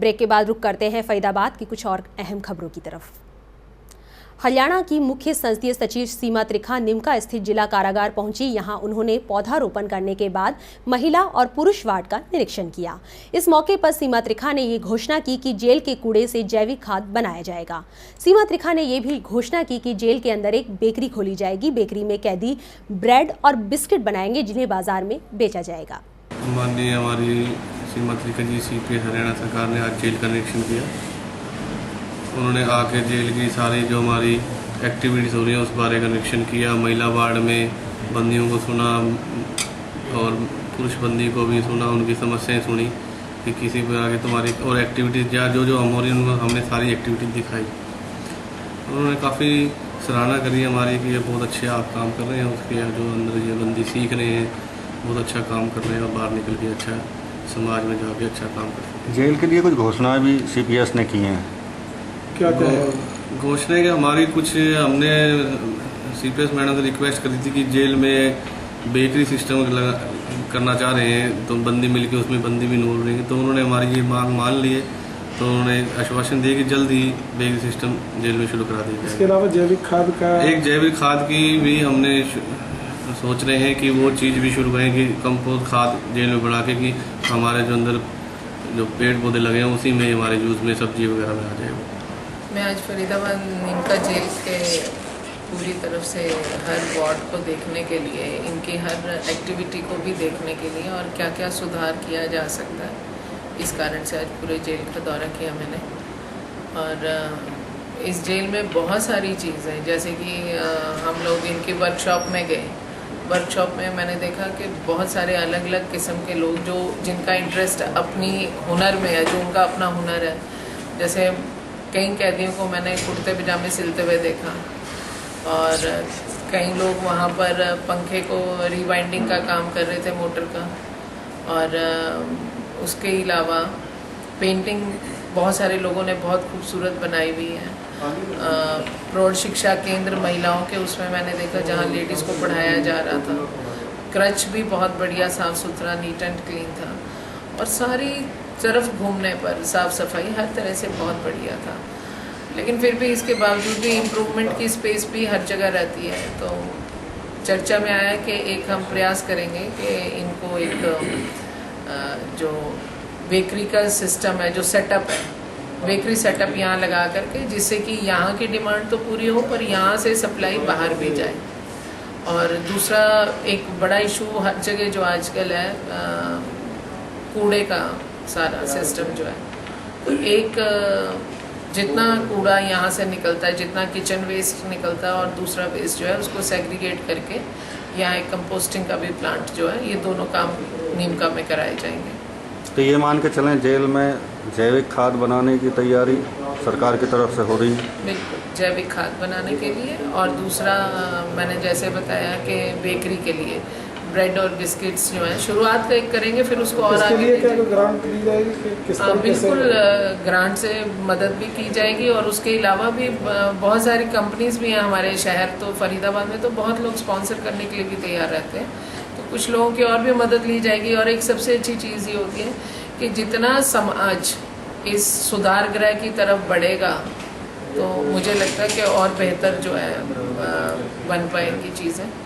Break के बाद रुख करते हैं फरीदाबाद की कुछ और अहम खबरों की तरफ। हरियाणा की मुख्य संसदीय सचिव सीमा त्रिखा निमका स्थित जिला कारागार पहुंची। यहां उन्होंने पौधारोपण करने के बाद महिला और पुरुष वार्ड का निरीक्षण किया। इस मौके पर सीमा त्रिखा ने ये घोषणा की कि जेल के कूड़े से जैविक खाद बनाया जाएगा। सीमा त्रिखा ने यह भी घोषणा की कि जेल के अंदर एक बेकरी खोली जाएगी। बेकरी में कैदी ब्रेड और बिस्किट बनाएंगे जिन्हें बाजार में बेचा जाएगा। माननीय हमारी सीमा त्रिखा जी CPS हरियाणा सरकार ने आज जेल का निरीक्षण किया। उन्होंने आके जेल की सारी जो हमारी एक्टिविटीज़ हो रही हैं उस बारे का निरीक्षण किया। महिला वार्ड में बंदियों को सुना और पुरुष बंदी को भी सुना, उनकी समस्याएं सुनी कि किसी प्रकार की तुम्हारी और एक्टिविटीज़ या जो हो रही उनको हमने सारी एक्टिविटीज़ दिखाई। उन्होंने काफ़ी सराहना करी हमारी कि ये बहुत अच्छे आप काम कर रहे हैं, उसके जो अंदर ये बंदी सीख रहे हैं, बहुत अच्छा काम कर रहे हैं और बाहर निकल के अच्छा समाज में जाके अच्छा काम कर रहे हैं। जेल के लिए कुछ घोषणाएं भी CPS ने की हैं। क्या घोषणा कि हमारी कुछ हमने CPS मैडम से रिक्वेस्ट करी थी कि जेल में बेकरी सिस्टम करना चाह रहे हैं, तो बंदी मिलके उसमें बंदी भी नूर रहेंगे। तो उन्होंने हमारी ये मांग मान ली है, तो उन्होंने आश्वासन दिया कि जल्द ही बेकरी सिस्टम जेल में शुरू करा दी जाए। इसके अलावा जैविक खाद का एक जैविक खाद की भी हमने सोच रहे हैं कि वो चीज़ भी शुरू करें कि कंपोस्ट खाद जेल में बढ़ा के कि हमारे जो अंदर जो पेड़ पौधे लगे हैं उसी में हमारे जूस में सब्जी वगैरह में आ जाए। मैं आज फरीदाबाद निमका जेल के पूरी तरफ से हर वार्ड को देखने के लिए, इनकी हर एक्टिविटी को भी देखने के लिए और क्या क्या सुधार किया जा सकता है, इस कारण से आज पूरे जेल का दौरा किया मैंने। और इस जेल में बहुत सारी चीज़ें, जैसे कि हम लोग इनकी वर्कशॉप में गए। वर्कशॉप में मैंने देखा कि बहुत सारे अलग अलग किस्म के लोग जो जिनका इंटरेस्ट अपनी हुनर में है, जो उनका अपना हुनर है। जैसे कई कैदियों को मैंने कुर्ते पजामे सिलते हुए देखा और कई लोग वहाँ पर पंखे को रिवाइंडिंग का काम कर रहे थे, मोटर का। और उसके अलावा पेंटिंग बहुत सारे लोगों ने बहुत खूबसूरत बनाई हुई है। प्रौढ़ शिक्षा केंद्र महिलाओं के उसमें मैंने देखा जहाँ लेडीज़ को पढ़ाया जा रहा था। क्रच भी बहुत बढ़िया साफ़ सुथरा नीट एंड क्लीन था और सारी तरफ घूमने पर साफ़ सफाई हर तरह से बहुत बढ़िया था। लेकिन फिर भी इसके बावजूद भी इम्प्रूवमेंट की स्पेस भी हर जगह रहती है। तो चर्चा में आया कि एक हम प्रयास करेंगे कि इनको एक जो बेकरी का सिस्टम है, जो सेटअप है, बेकरी सेटअप यहाँ लगा करके, जिससे कि यहाँ की डिमांड तो पूरी हो पर यहाँ से सप्लाई बाहर भी जाए। और दूसरा एक बड़ा इशू हर जगह जो आजकल है, कूड़े का सारा सिस्टम जो है, तो एक जितना कूड़ा यहाँ से निकलता है, जितना किचन वेस्ट निकलता है और दूसरा वेस्ट जो है उसको सेग्रीगेट करके यहाँ एक कंपोस्टिंग का भी प्लांट जो है, ये दोनों काम नीमका में कराए जाएंगे। तो ये मान के चलें जेल में जैविक खाद बनाने की तैयारी सरकार की तरफ से हो रही है। बिल्कुल, जैविक खाद बनाने के लिए। और दूसरा मैंने जैसे बताया कि बेकरी के लिए ब्रेड और बिस्किट्स जो हैं शुरुआत का एक करेंगे, फिर उसको और इसके आगे लिए क्या ग्रांट दी जाएगी? बिल्कुल, ग्रांट से मदद भी की जाएगी। और उसके अलावा भी बहुत सारी कंपनीज भी हैं हमारे शहर, तो फरीदाबाद में तो बहुत लोग स्पॉन्सर करने के लिए भी तैयार रहते हैं, तो कुछ लोगों की और भी मदद ली जाएगी। और एक सबसे अच्छी चीज़ ये होती है कि जितना समाज इस सुधार गृह की तरफ बढ़ेगा तो मुझे लगता है कि और बेहतर जो है बन पाएंगी चीज़ें।